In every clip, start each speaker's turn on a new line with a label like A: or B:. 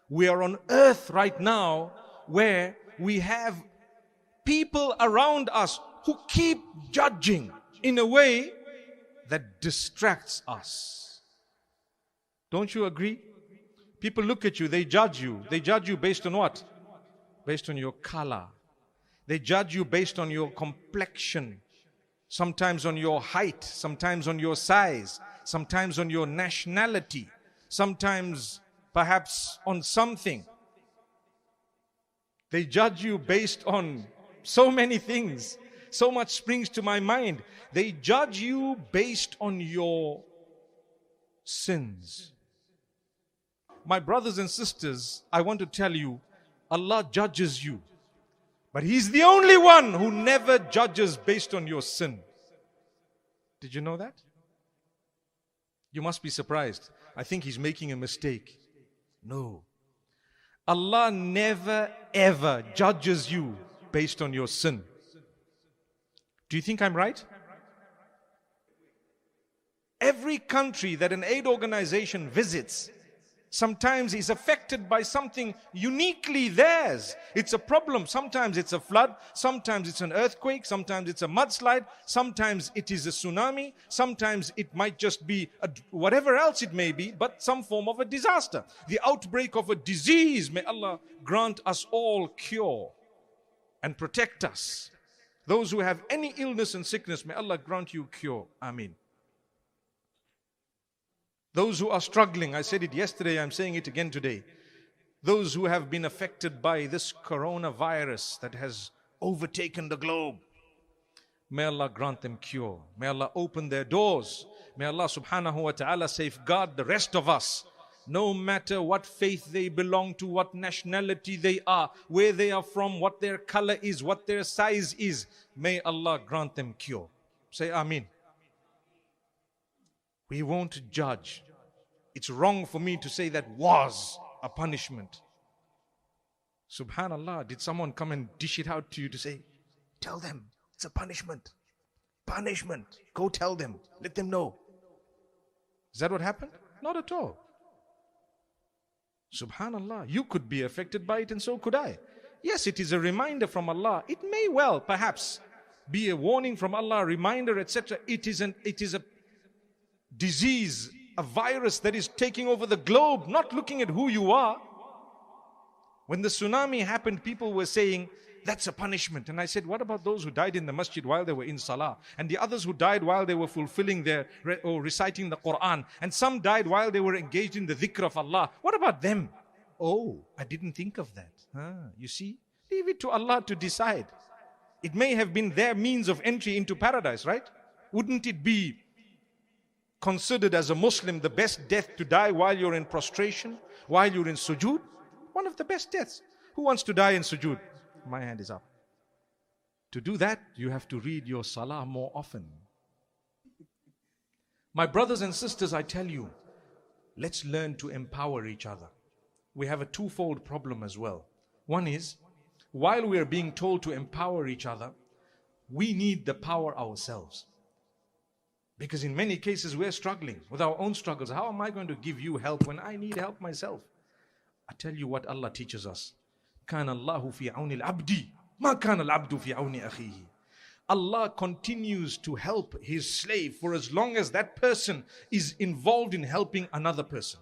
A: We are on earth right now where we have people around us who keep judging in a way that distracts us. Don't you agree? People look at you, they judge you. They judge you based on what? Based on your color. They judge you based on your complexion. Sometimes on your height, sometimes on your size, sometimes on your nationality, sometimes perhaps on something. They judge you based on so many things. So much springs to my mind. They judge you based on your sins. My brothers and sisters, I want to tell you, Allah judges you. But He's the only one who never judges based on your sin. Did you know that? You must be surprised. I think He's making a mistake. No. Allah never ever judges you based on your sin. Do you think I'm right? Every country that an aid organization visits sometimes is affected by something uniquely theirs. It's a problem. Sometimes it's a flood. Sometimes it's an earthquake. Sometimes it's a mudslide. Sometimes it is a tsunami. Sometimes it might just be whatever else it may be, but some form of a disaster. The outbreak of a disease. May Allah grant us all cure and protect us. Those who have any illness and sickness, may Allah grant you cure. Ameen. Those who are struggling, I said it yesterday, I'm saying it again today. Those who have been affected by this coronavirus that has overtaken the globe, may Allah grant them cure. May Allah open their doors. May Allah subhanahu wa ta'ala safeguard the rest of us. No matter what faith they belong to, what nationality they are, where they are from, what their color is, what their size is, may Allah grant them cure. Say Ameen. We won't judge. It's wrong for me to say that was a punishment. Subhanallah, did someone come and dish it out to you to say, tell them it's a punishment. Punishment. Go tell them. Let them know. Is that what happened? Not at all. Subhanallah, you could be affected by it and so could I. Yes, it is a reminder from Allah. It may well, perhaps, be a warning from Allah, a reminder, etc. It is a disease, a virus that is taking over the globe, not looking at who you are. When the tsunami happened, people were saying, that's a punishment. And I said, what about those who died in the masjid while they were in salah? And the others who died while they were fulfilling or reciting the Quran. And some died while they were engaged in the dhikr of Allah. What about them? Oh, I didn't think of that. You see, leave it to Allah to decide. It may have been their means of entry into paradise, right? Wouldn't it be considered as a Muslim the best death to die while you're in prostration, while you're in sujood? One of the best deaths. Who wants to die in sujood? My hand is up. To do that, you have to read your salah more often. My brothers and sisters, I tell you, let's learn to empower each other. We have a twofold problem as well. One is, while we are being told to empower each other, we need the power ourselves. Because in many cases we're struggling with our own struggles. How am I going to give you help when I need help myself? I tell you what Allah teaches us. كان الله في عون العبد ما كان العبد في عون أخيه. Allah continues to help His slave for as long as that person is involved in helping another person.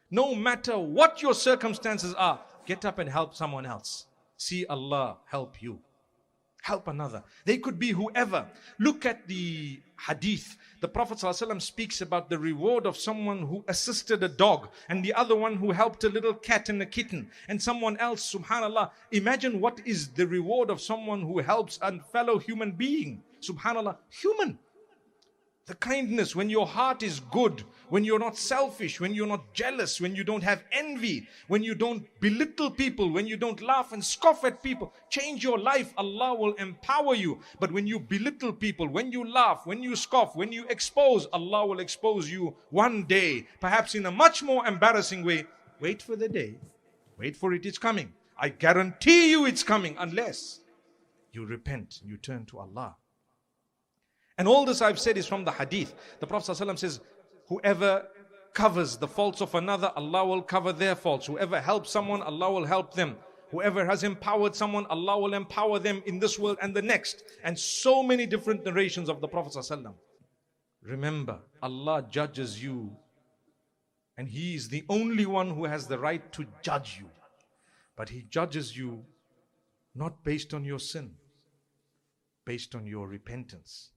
A: No matter what your circumstances are, get up and help someone else. See Allah help you. Help another. They could be whoever. Look at the hadith. The Prophet ﷺ speaks about the reward of someone who assisted a dog, and the other one who helped a little cat and a kitten, and someone else, subhanallah. Imagine what is the reward of someone who helps a fellow human being. Subhanallah. Human. The kindness, when your heart is good, when you're not selfish, when you're not jealous, when you don't have envy, when you don't belittle people, when you don't laugh and scoff at people, change your life, Allah will empower you. But when you belittle people, when you laugh, when you scoff, when you expose, Allah will expose you one day, perhaps in a much more embarrassing way. Wait for the day. Wait for it, it's coming. I guarantee you it's coming unless you repent, you turn to Allah. And all this I've said is from the hadith. The Prophet ﷺ says, whoever covers the faults of another, Allah will cover their faults. Whoever helps someone, Allah will help them. Whoever has empowered someone, Allah will empower them in this world and the next. And so many different narrations of the Prophet ﷺ. Remember, Allah judges you, and He is the only one who has the right to judge you. But He judges you not based on your sin, based on your repentance.